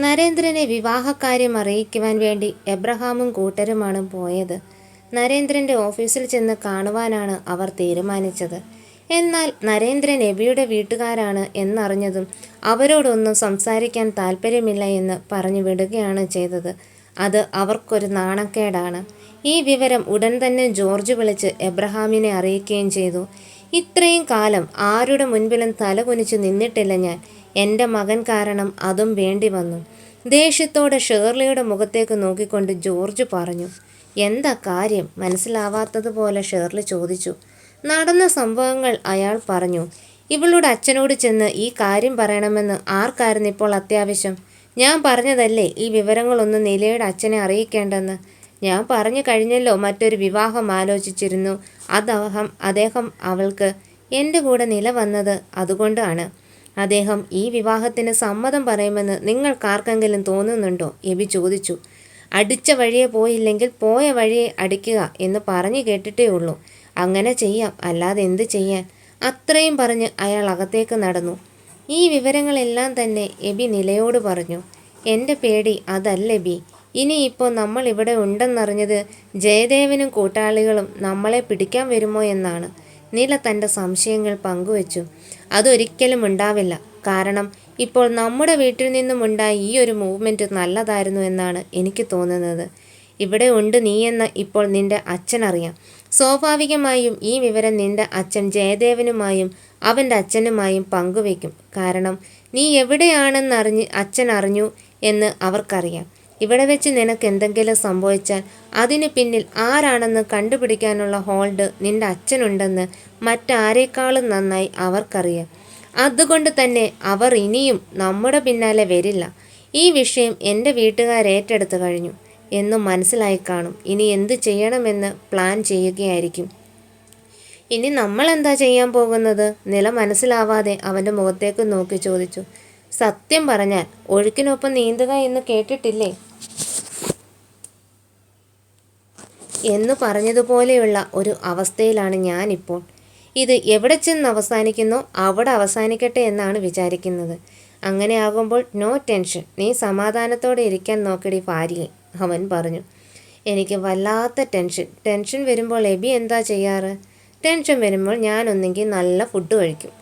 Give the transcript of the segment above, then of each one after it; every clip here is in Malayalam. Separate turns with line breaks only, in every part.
നരേന്ദ്രനെ വിവാഹകാര്യം അറിയിക്കുവാൻ വേണ്ടി എബ്രഹാമും കൂട്ടരുമാണ് പോയത്. നരേന്ദ്രൻ്റെ ഓഫീസിൽ ചെന്ന് കാണുവാനാണ് അവർ തീരുമാനിച്ചത്. എന്നാൽ നരേന്ദ്രൻ എബിയുടെ വീട്ടുകാരാണ് എന്നറിഞ്ഞതും അവരോടൊന്നും സംസാരിക്കാൻ താല്പര്യമില്ല എന്ന് പറഞ്ഞു വിടുകയാണ് ചെയ്തത്. അത് അവർക്കൊരു നാണക്കേടാണ്. ഈ വിവരം ഉടൻ തന്നെ ജോർജ് വിളിച്ച് എബ്രഹാമിനെ അറിയിക്കുകയും ചെയ്തു. ഇത്രയും കാലം ആരുടെ മുൻപിലും തലകുനിച്ച് നിന്നിട്ടില്ല ഞാൻ. എൻ്റെ മകൻ കാരണം അതും വേണ്ടി വന്നു. ദേഷ്യത്തോടെ ഷേർലിയുടെ മുഖത്തേക്ക് നോക്കിക്കൊണ്ട് ജോർജ് പറഞ്ഞു. എന്താ കാര്യം? മനസ്സിലാവാത്തതുപോലെ ഷേർലി ചോദിച്ചു. നടന്ന സംഭവങ്ങൾ അയാൾ പറഞ്ഞു. ഇവളുടെ അച്ഛനോട് ചെന്ന് ഈ കാര്യം പറയണമെന്ന് ആർക്കായിരുന്നു ഇപ്പോൾ അത്യാവശ്യം? ഞാൻ പറഞ്ഞതല്ലേ ഈ വിവരങ്ങളൊന്നും നിലയുടെ അച്ഛനെ അറിയിക്കേണ്ടെന്ന്. ഞാൻ പറഞ്ഞു കഴിഞ്ഞല്ലോ മറ്റൊരു വിവാഹം ആലോചിച്ചിരുന്നു. അദ്ദേഹം അവൾക്ക് എൻ്റെ കൂടെ നില വന്നത് അതുകൊണ്ടാണ്. അദ്ദേഹം ഈ വിവാഹത്തിന് സമ്മതം പറയുമെന്ന് നിങ്ങൾക്കാർക്കെങ്കിലും തോന്നുന്നുണ്ടോ? എബി ചോദിച്ചു. അടിച്ച വഴിയെ പോയില്ലെങ്കിൽ പോയ വഴിയെ അടിക്കുക എന്ന് പറഞ്ഞു കേട്ടിട്ടേ ഉള്ളൂ. അങ്ങനെ ചെയ്യാം, അല്ലാതെ എന്ത് ചെയ്യാൻ? അത്രയും പറഞ്ഞ് അയാൾ അകത്തേക്ക് നടന്നു. ഈ വിവരങ്ങളെല്ലാം തന്നെ എബി നിലയോട് പറഞ്ഞു. എൻ്റെ പേടി അതല്ല എബി. ഇനിയിപ്പോൾ നമ്മൾ ഇവിടെ ഉണ്ടെന്നറിഞ്ഞത് ജയദേവനും കൂട്ടാളികളും നമ്മളെ പിടിക്കാൻ വരുമോ എന്നാണ്. നില തൻ്റെ സംശയങ്ങൾ പങ്കുവച്ചു. അതൊരിക്കലും ഉണ്ടാവില്ല. കാരണം ഇപ്പോൾ നമ്മുടെ വീട്ടിൽ നിന്നും ഉണ്ടായ ഈ ഒരു മൂവ്മെൻറ്റ് നല്ലതായിരുന്നു എന്നാണ് എനിക്ക് തോന്നുന്നത്. ഇവിടെ ഉണ്ട് നീയെന്ന് ഇപ്പോൾ നിൻ്റെ അച്ഛനറിയാം. സ്വാഭാവികമായും ഈ വിവരം നിൻ്റെ അച്ഛൻ ജയദേവനുമായും അവൻ്റെ അച്ഛനുമായും പങ്കുവയ്ക്കും. കാരണം നീ എവിടെയാണെന്നറിഞ്ഞ് അച്ഛൻ അറിഞ്ഞു എന്ന് അവർക്കറിയാം. ഇവിടെ വെച്ച് നിനക്ക് എന്തെങ്കിലും സംഭവിച്ചാൽ അതിന് പിന്നിൽ ആരാണെന്ന് കണ്ടുപിടിക്കാനുള്ള ഹോൾഡ് നിൻ്റെ അച്ഛനുണ്ടെന്ന് മറ്റാരേക്കാളും നന്നായി അവർക്കറിയാം. അതുകൊണ്ട് തന്നെ അവർ ഇനിയും നമ്മുടെ പിന്നാലെ വരില്ല. ഈ വിഷയം എൻ്റെ വീട്ടുകാരേറ്റെടുത്തു കഴിഞ്ഞു എന്നും മനസ്സിലായി കാണും. ഇനി എന്ത് ചെയ്യണമെന്ന് പ്ലാൻ ചെയ്യുകയായിരിക്കും. ഇനി നമ്മൾ എന്താ ചെയ്യാൻ പോകുന്നത്? നില മനസ്സിലാവാതെ അവൻ്റെ മുഖത്തേക്ക് നോക്കി ചോദിച്ചു. സത്യം പറഞ്ഞാൽ ഒഴുക്കിനൊപ്പം നീന്തുക എന്ന് കേട്ടിട്ടില്ലേ എന്ന് പറഞ്ഞതുപോലെയുള്ള ഒരു അവസ്ഥയിലാണ് ഞാനിപ്പോൾ. ഇത് എവിടെ ചെന്ന് അവസാനിക്കുന്നോ അവിടെ അവസാനിക്കട്ടെ എന്നാണ് വിചാരിക്കുന്നത്. അങ്ങനെ ആകുമ്പോൾ നോ ടെൻഷൻ. നീ സമാധാനത്തോടെ ഇരിക്കാൻ നോക്കടി ഭാര്യയെ, അവൻ പറഞ്ഞു. എനിക്ക് വല്ലാത്ത ടെൻഷൻ വരുമ്പോൾ എബി എന്താ ചെയ്യാറ്? ടെൻഷൻ വരുമ്പോൾ ഞാനൊന്നെങ്കിൽ നല്ല ഫുഡ് കഴിക്കും,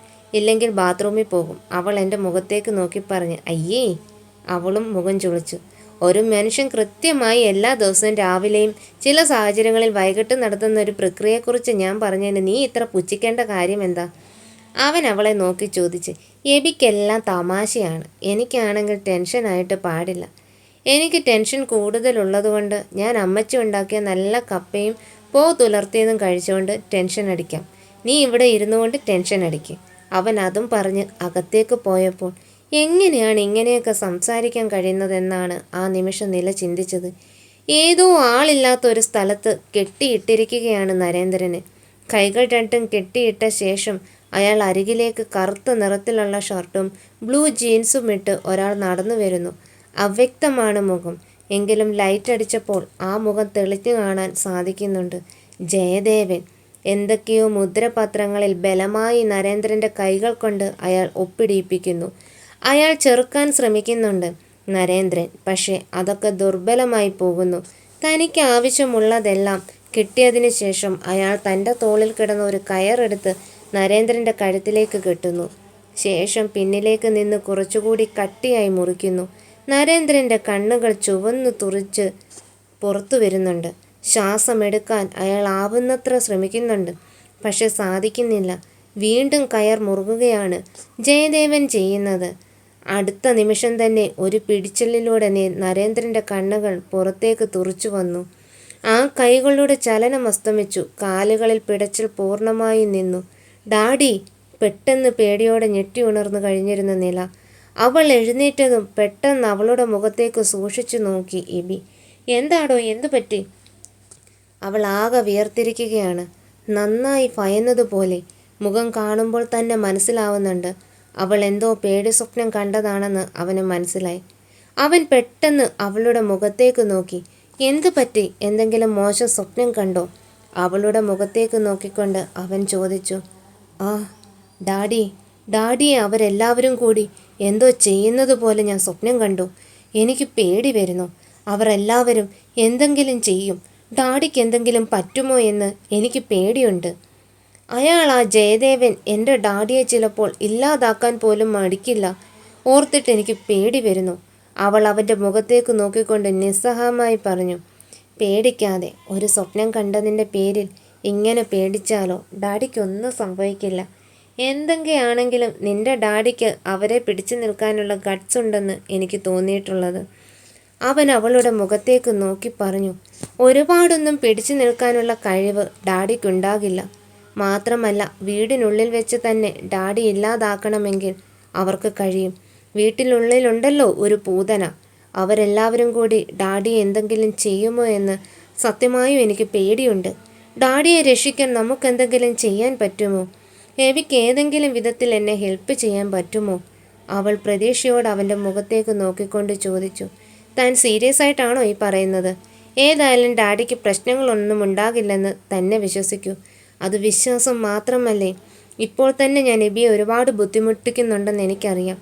ഇല്ലെങ്കിൽ ബാത്റൂമിൽ പോകും. അവൾ എൻ്റെ മുഖത്തേക്ക് നോക്കി പറഞ്ഞ്. അയ്യേ, അവളും മുഖം ചുളിച്ചു. ഒരു മനുഷ്യൻ കൃത്യമായി എല്ലാ ദിവസവും രാവിലെയും ചില സാഹചര്യങ്ങളിൽ വൈകിട്ട് നടത്തുന്ന ഒരു പ്രക്രിയയെക്കുറിച്ച് ഞാൻ പറഞ്ഞതിന് നീ ഇത്ര പുച്ഛിക്കേണ്ട കാര്യം എന്താ? അവൻ അവളെ നോക്കി ചോദിച്ച്. എബിക്കെല്ലാം തമാശയാണ്. എനിക്കാണെങ്കിൽ ടെൻഷനായിട്ട് പാടില്ല. എനിക്ക് ടെൻഷൻ കൂടുതലുള്ളതുകൊണ്ട് ഞാൻ അമ്മച്ചി ഉണ്ടാക്കിയ നല്ല കപ്പയും തുലർത്തിയതും കഴിച്ചുകൊണ്ട് ടെൻഷൻ അടിക്കാം. നീ ഇവിടെ ഇരുന്നു കൊണ്ട് ടെൻഷൻ അടിക്കും. അവൻ അതും പറഞ്ഞ് അകത്തേക്ക് പോയപ്പോൾ എങ്ങനെയാണ് ഇങ്ങനെയൊക്കെ സംസാരിക്കാൻ കഴിയുന്നതെന്നാണ് ആ നിമിഷം നില ചിന്തിച്ചത്. ഏതോ ആളില്ലാത്ത ഒരു സ്ഥലത്ത് കെട്ടിയിട്ടിരിക്കുകയാണ് നരേന്ദ്രന്. കൈകൾ രണ്ടും കെട്ടിയിട്ട ശേഷം അയാൾ അരികിലേക്ക് കറുത്ത നിറത്തിലുള്ള ഷർട്ടും ബ്ലൂ ജീൻസും ഇട്ട് ഒരാൾ നടന്നു വരുന്നു. അവ്യക്തമാണ് മുഖം, എങ്കിലും ലൈറ്റ് അടിച്ചപ്പോൾ ആ മുഖം തെളിഞ്ഞു കാണാൻ സാധിക്കുന്നുണ്ട്. ജയദേവൻ. എന്തൊക്കെയോ മുദ്രപത്രങ്ങളിൽ ബലമായി നരേന്ദ്രൻ്റെ കൈകൾ കൊണ്ട് അയാൾ ഒപ്പിടിയിപ്പിക്കുന്നു. അയാൾ ചെറുക്കാൻ ശ്രമിക്കുന്നുണ്ട് നരേന്ദ്രൻ. പക്ഷേ അതൊക്കെ ദുർബലമായി പോകുന്നു. തനിക്ക് ആവശ്യമുള്ളതെല്ലാം കിട്ടിയതിന് ശേഷം അയാൾ തൻ്റെ തോളിൽ കിടന്ന ഒരു കയറെടുത്ത് നരേന്ദ്രൻ്റെ കഴുത്തിലേക്ക് കെട്ടുന്നു. ശേഷം പിന്നിലേക്ക് നിന്ന് കുറച്ചുകൂടി കട്ടിയായി മുറിക്കുന്നു. നരേന്ദ്രൻ്റെ കണ്ണുകൾ ചുവന്നു തുറിച്ച് പുറത്തു വരുന്നുണ്ട്. ശ്വാസമെടുക്കാൻ അയാൾ ആവുന്നത്ര ശ്രമിക്കുന്നുണ്ട്, പക്ഷെ സാധിക്കുന്നില്ല. വീണ്ടും കയർ മുറുകുകയാണ് ജയദേവൻ ചെയ്യുന്നത്. അടുത്ത നിമിഷം തന്നെ ഒരു പിടിച്ചലിലൂടെ നരേന്ദ്രൻ്റെ കണ്ണുകൾ പുറത്തേക്ക് തുറച്ചു വന്നു. ആ കൈകളുടെ ചലനം അസ്തമിച്ചു. കാലുകളിൽ പിടച്ചിൽ പൂർണ്ണമായി നിന്നു. ഡാഡി! പെട്ടെന്ന് പേടിയോടെ ഞെട്ടി ഉണർന്നു കഴിഞ്ഞിരുന്ന നില. അവൾ എഴുന്നേറ്റതും പെട്ടെന്ന് അവളുടെ മുഖത്തേക്ക് സൂക്ഷിച്ചു നോക്കി എബി. എന്താടോ, എന്തു പറ്റി? അവൾ ആകെ വിയർത്തിരിക്കുകയാണ്. നന്നായി ഭയന്നതുപോലെ. മുഖം കാണുമ്പോൾ തന്നെ മനസ്സിലാവുന്നുണ്ട് അവൾ എന്തോ പേടി സ്വപ്നം കണ്ടതാണെന്ന് അവന് മനസ്സിലായി. അവൻ പെട്ടെന്ന് അവളുടെ മുഖത്തേക്ക് നോക്കി. എന്തു പറ്റി? എന്തെങ്കിലും മോശം സ്വപ്നം കണ്ടോ? അവളുടെ മുഖത്തേക്ക് നോക്കിക്കൊണ്ട് അവൻ ചോദിച്ചു. ആ ഡാഡിയെ അവരെല്ലാവരും കൂടി എന്തോ ചെയ്യുന്നത് പോലെ ഞാൻ സ്വപ്നം കണ്ടു. എനിക്ക് പേടി വരുന്നു. അവർ എല്ലാവരും എന്തെങ്കിലും ചെയ്യും. ഡാഡിക്ക് എന്തെങ്കിലും പറ്റുമോ എന്ന് എനിക്ക് പേടിയുണ്ട്. അയാൾ ആ ജയദേവൻ എൻ്റെ ഡാഡിയെ ചിലപ്പോൾ ഇല്ലാതാക്കാൻ പോലും മടിക്കില്ല. ഓർത്തിട്ട് എനിക്ക് പേടി വരുന്നു. അവൾ അവൻ്റെ മുഖത്തേക്ക് നോക്കിക്കൊണ്ട് നിസ്സഹായമായി പറഞ്ഞു. പേടിക്കാതെ. ഒരു സ്വപ്നം കണ്ടതിൻ്റെ പേരിൽ ഇങ്ങനെ പേടിച്ചാലോ? ഡാഡിക്കൊന്നും സംഭവിക്കില്ല. എന്തൊക്കെയാണെങ്കിലും നിന്റെ ഡാഡിക്ക് അവരെ പിടിച്ചു നിൽക്കാനുള്ള ഗട്ട്സ് ഉണ്ടെന്ന് എനിക്ക് തോന്നിയിട്ടുള്ളത്. അവൻ അവളുടെ മുഖത്തേക്ക് നോക്കി പറഞ്ഞു. ഒരുപാടൊന്നും പിടിച്ചു നിൽക്കാനുള്ള കഴിവ് ഡാഡിക്കുണ്ടാകില്ല. മാത്രമല്ല, വീടിനുള്ളിൽ വെച്ച് തന്നെ ഡാഡി ഇല്ലാതാക്കണമെങ്കിൽ അവർക്ക് കഴിയും. വീട്ടിനുള്ളിലുണ്ടല്ലോ ഒരു പൂതന. അവരെല്ലാവരും കൂടി ഡാഡിയെ എന്തെങ്കിലും ചെയ്യുമോ എന്ന് സത്യമായും എനിക്ക് പേടിയുണ്ട്. ഡാഡിയെ രക്ഷിക്കാൻ നമുക്കെന്തെങ്കിലും ചെയ്യാൻ പറ്റുമോ? എവിക്ക് ഏതെങ്കിലും വിധത്തിൽ എന്നെ ഹെൽപ്പ് ചെയ്യാൻ പറ്റുമോ? അവൾ പ്രതീക്ഷയോട് അവൻ്റെ മുഖത്തേക്ക് നോക്കിക്കൊണ്ട് ചോദിച്ചു. താൻ സീരിയസ് ആയിട്ടാണോ ഈ പറയുന്നത്? ഏതായാലും ഡാഡിക്ക് പ്രശ്നങ്ങളൊന്നും ഉണ്ടാകില്ലെന്ന് തന്നെ വിശ്വസിക്കൂ. അത് വിശ്വാസം മാത്രമല്ലേ? ഇപ്പോൾ തന്നെ ഞാൻ എബിയെ ഒരുപാട് ബുദ്ധിമുട്ടിക്കുന്നുണ്ടെന്ന് എനിക്കറിയാം.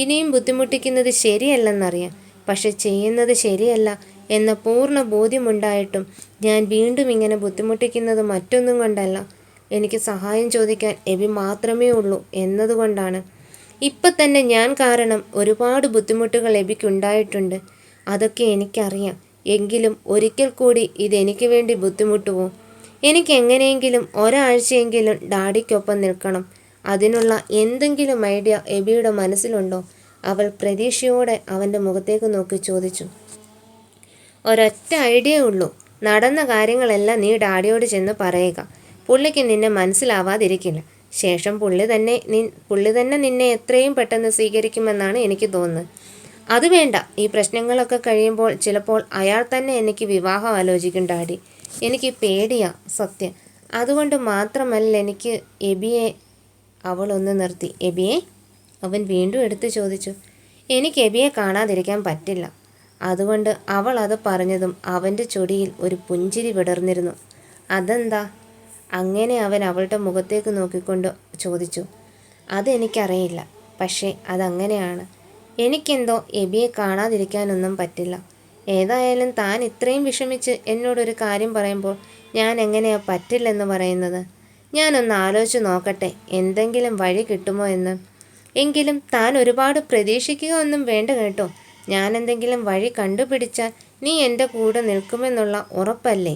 ഇനിയും ബുദ്ധിമുട്ടിക്കുന്നത് ശരിയല്ലെന്നറിയാം. പക്ഷെ ചെയ്യുന്നത് ശരിയല്ല എന്ന പൂർണ്ണ ബോധ്യമുണ്ടായിട്ടും ഞാൻ വീണ്ടും ഇങ്ങനെ ബുദ്ധിമുട്ടിക്കുന്നത് മറ്റൊന്നും കൊണ്ടല്ല. എനിക്ക് സഹായം ചോദിക്കാൻ എബി മാത്രമേ ഉള്ളൂ എന്നതുകൊണ്ടാണ്. ഇപ്പം തന്നെ ഞാൻ കാരണം ഒരുപാട് ബുദ്ധിമുട്ടുകൾ എബിക്കുണ്ടായിട്ടുണ്ട്. അതൊക്കെ എനിക്കറിയാം. എങ്കിലും ഒരിക്കൽ കൂടി ഇതെനിക്ക് വേണ്ടി ബുദ്ധിമുട്ടുമോ? എനിക്ക് എങ്ങനെയെങ്കിലും ഒരാഴ്ചയെങ്കിലും ഡാഡിക്കൊപ്പം നിൽക്കണം. അതിനുള്ള എന്തെങ്കിലും ഐഡിയ എബിയുടെ മനസ്സിലുണ്ടോ? അവൾ പ്രതീക്ഷയോടെ അവൻ്റെ മുഖത്തേക്ക് നോക്കി ചോദിച്ചു. ഒരൊറ്റ ഐഡിയ ഉള്ളൂ. നടന്ന കാര്യങ്ങളെല്ലാം നീ ഡാഡിയോട് ചെന്ന് പറയുക. പുള്ളിക്ക് നിന്നെ മനസ്സിലാവാതിരിക്കില്ല. ശേഷം പുള്ളി തന്നെ നിന്നെ എത്രയും പെട്ടെന്ന് സ്വീകരിക്കുമെന്നാണ് എനിക്ക് തോന്നുന്നത്. അത് വേണ്ട. ഈ പ്രശ്നങ്ങളൊക്കെ കഴിയുമ്പോൾ ചിലപ്പോൾ അയാൾ തന്നെ എനിക്ക് വിവാഹം ആലോചിക്കും ഡാഡി. എനിക്ക് പേടിയാ സത്യം. അതുകൊണ്ട് മാത്രമല്ല എനിക്ക് എബിയെ. അവൾ ഒന്ന് നിർത്തി. എബിയെ? അവൻ വീണ്ടും എടുത്തു ചോദിച്ചു. എനിക്ക് എബിയെ കാണാതിരിക്കാൻ പറ്റില്ല. അതുകൊണ്ട് അവൾ അത് പറഞ്ഞതും അവൻ്റെ ചൊടിയിൽ ഒരു പുഞ്ചിരി വിടർന്നിരുന്നു. അതെന്താ? അങ്ങനെ അവൻ അവളുടെ മുഖത്തേക്ക് നോക്കിക്കൊണ്ട് ചോദിച്ചു. അതെനിക്കറിയില്ല. പക്ഷേ അതങ്ങനെയാണ്. എനിക്കെന്തോ എബിയെ കാണാതിരിക്കാനൊന്നും പറ്റില്ല. ഏതായാലും താൻ ഇത്രയും വിഷമിച്ച് എന്നോടൊരു കാര്യം പറയുമ്പോൾ ഞാൻ എങ്ങനെയാ പറ്റില്ലെന്ന് പറയുന്നത്? ഞാനൊന്ന് ആലോചിച്ച് നോക്കട്ടെ എന്തെങ്കിലും വഴി കിട്ടുമോ എന്ന്. എങ്കിലും താൻ ഒരുപാട് പ്രതീക്ഷിക്കുക ഒന്നും വേണ്ട കേട്ടോ. ഞാൻ എന്തെങ്കിലും വഴി കണ്ടുപിടിച്ചാൽ നീ എൻ്റെ കൂടെ നിൽക്കുമെന്നുള്ള ഉറപ്പല്ലേ?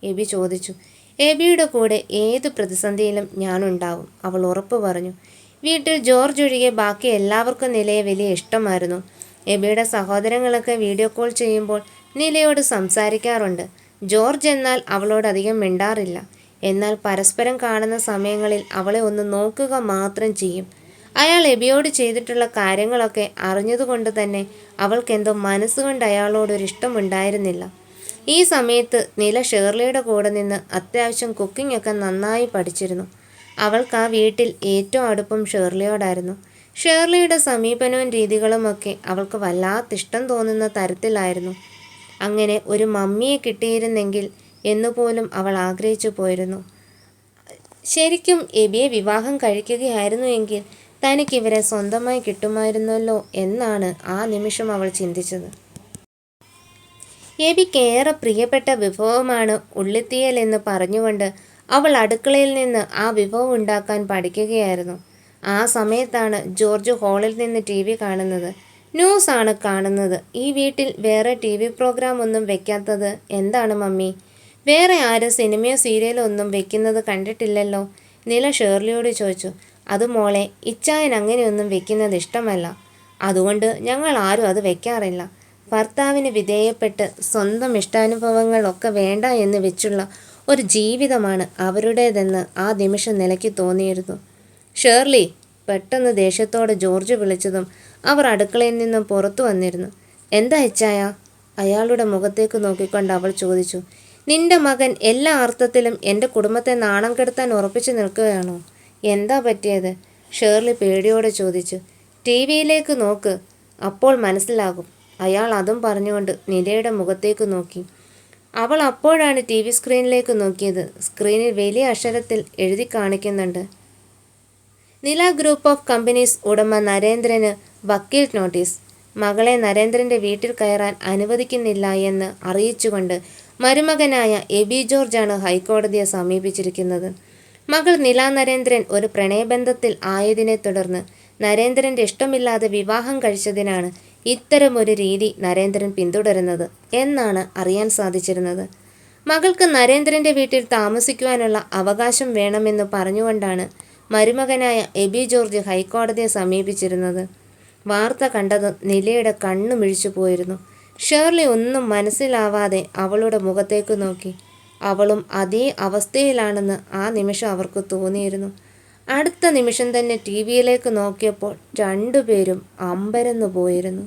എബി ചോദിച്ചു. എബിയുടെ കൂടെ ഏത് പ്രതിസന്ധിയിലും ഞാനുണ്ടാവും, അവൾ ഉറപ്പ് പറഞ്ഞു. വീട്ടിൽ ജോർജ് ഒഴികെ ബാക്കി എല്ലാവർക്കും നിലയെ വലിയ ഇഷ്ടമായിരുന്നു. എബിയുടെ സഹോദരങ്ങളൊക്കെ വീഡിയോ കോൾ ചെയ്യുമ്പോൾ നിലയോട് സംസാരിക്കാറുണ്ട്. ജോർജ് എന്നാൽ അവളോട് അധികം മിണ്ടാറില്ല. എന്നാൽ പരസ്പരം കാണുന്ന സമയങ്ങളിൽ അവളെ ഒന്ന് നോക്കുക മാത്രം ചെയ്യും. അയാൾ എബിയോട് ചെയ്തിട്ടുള്ള കാര്യങ്ങളൊക്കെ അറിഞ്ഞതുകൊണ്ട് തന്നെ അവൾക്കെന്തോ മനസ്സുകൊണ്ട് അയാളോടൊരിഷ്ടമുണ്ടായിരുന്നില്ല. ഈ സമയത്ത് നില ഷേർലിയുടെ കൂടെ നിന്ന് അത്യാവശ്യം കുക്കിംഗ് ഒക്കെ നന്നായി പഠിച്ചിരുന്നു. അവൾക്ക് ആ വീട്ടിൽ ഏറ്റവും അടുപ്പം ഷേർലിയോടായിരുന്നു. ഷേർലിയുടെ സമീപനവും രീതികളുമൊക്കെ അവൾക്ക് വല്ലാത്തിഷ്ടം തോന്നുന്ന തരത്തിലായിരുന്നു. അങ്ങനെ ഒരു മമ്മിയെ കിട്ടിയിരുന്നെങ്കിൽ എന്നുപോലും അവൾ ആഗ്രഹിച്ചു പോയിരുന്നു. ശരിക്കും എബിയെ വിവാഹം കഴിക്കുകയായിരുന്നു എങ്കിൽ തനിക്കിവരെ സ്വന്തമായി കിട്ടുമായിരുന്നല്ലോ എന്നാണ് ആ നിമിഷം അവൾ ചിന്തിച്ചത്. എബിക്ക് ഏറെ പ്രിയപ്പെട്ട വിഭവമാണ് ഉള്ളിത്തീയൽ എന്ന് പറഞ്ഞുകൊണ്ട് അവൾ അടുക്കളയിൽ നിന്ന് ആ വിഭവം ഉണ്ടാക്കാൻ പഠിക്കുകയായിരുന്നു. ആ സമയത്താണ് ജോർജ് ഹാളിൽ നിന്ന് TV കാണുന്നത്. ന്യൂസാണ് കാണുന്നത്. ഈ വീട്ടിൽ വേറെ TV പ്രോഗ്രാം ഒന്നും വെക്കാത്തത് എന്താണ് മമ്മി? വേറെ ആരും സിനിമയോ സീരിയലോ ഒന്നും വെക്കുന്നത് കണ്ടിട്ടില്ലല്ലോ? നില ഷേർലിയോട് ചോദിച്ചു. അത് മോളെ, ഇച്ചായൻ അങ്ങനെയൊന്നും വെക്കുന്നത് ഇഷ്ടമല്ല. അതുകൊണ്ട് ഞങ്ങൾ ആരും അത് വെക്കാറില്ല. ഭർത്താവിന് വിധേയപ്പെട്ട് സ്വന്തം ഇഷ്ടാനുഭവങ്ങളൊക്കെ വേണ്ട എന്ന് വെച്ചുള്ള ഒരു ജീവിതമാണ് അവരുടേതെന്ന് ആ നിമിഷം നിലയ്ക്ക് തോന്നിയിരുന്നു. ഷേർലി, പെട്ടെന്ന് ദേഷ്യത്തോടെ ജോർജ് വിളിച്ചതും അവർ അടുക്കളയിൽ നിന്നും പുറത്തു വന്നിരുന്നു. എന്താ ഇച്ചായ? അയാളുടെ മുഖത്തേക്ക് നോക്കിക്കൊണ്ട് അവൾ ചോദിച്ചു. നിന്റെ മകൻ എല്ലാ അർത്ഥത്തിലും എൻ്റെ കുടുംബത്തെ നാണം കെടുത്താൻ ഉറപ്പിച്ചു നിൽക്കുകയാണോ? എന്താ പറ്റിയത്? ഷേർലി പേടിയോടെ ചോദിച്ചു. TV-യിലേക്ക് നോക്ക്, അപ്പോൾ മനസ്സിലാകും. അയാൾ അതും പറഞ്ഞുകൊണ്ട് നിലയുടെ മുഖത്തേക്ക് നോക്കി. അവൾ അപ്പോഴാണ് TV സ്ക്രീനിലേക്ക് നോക്കിയത്. സ്ക്രീനിൽ വലിയ അക്ഷരത്തിൽ എഴുതി കാണിക്കുന്നുണ്ട്. നില ഗ്രൂപ്പ് ഓഫ് കമ്പനീസ് ഉടമ നരേന്ദ്രന് വക്കീൽ നോട്ടീസ്. മകളെ നരേന്ദ്രൻ്റെ വീട്ടിൽ കയറാൻ അനുവദിക്കുന്നില്ല എന്ന് അറിയിച്ചുകൊണ്ട് മരുമകനായ എബി ജോർജാണ് ഹൈക്കോടതിയെ സമീപിച്ചിരിക്കുന്നത്. മകൾ നില നരേന്ദ്രൻ ഒരു പ്രണയബന്ധത്തിൽ ആയതിനെ തുടർന്ന് നരേന്ദ്രൻ്റെ ഇഷ്ടമില്ലാതെ വിവാഹം കഴിച്ചതിനാണ് ഇത്തരമൊരു രീതി നരേന്ദ്രൻ പിന്തുടരുന്നത് എന്നാണ് അറിയാൻ സാധിച്ചിരുന്നത്. മകൾക്ക് നരേന്ദ്രൻ്റെ വീട്ടിൽ താമസിക്കുവാനുള്ള അവകാശം വേണമെന്ന് പറഞ്ഞുകൊണ്ടാണ് മരുമകനായ എബി ജോർജ് ഹൈക്കോടതിയെ സമീപിച്ചിരുന്നത്. വാർത്ത കണ്ടത് നിലയുടെ കണ്ണു മിഴിച്ചു പോയിരുന്നു. ഷേർലി ഒന്നും മനസ്സിലാവാതെ അവളുടെ മുഖത്തേക്ക് നോക്കി. അവളും അതേ അവസ്ഥയിലാണെന്ന് ആ നിമിഷം അവർക്ക് തോന്നിയിരുന്നു. അടുത്ത നിമിഷം തന്നെ ടി വിയിലേക്ക് നോക്കിയപ്പോൾ രണ്ടുപേരും അമ്പരന്നു പോയിരുന്നു.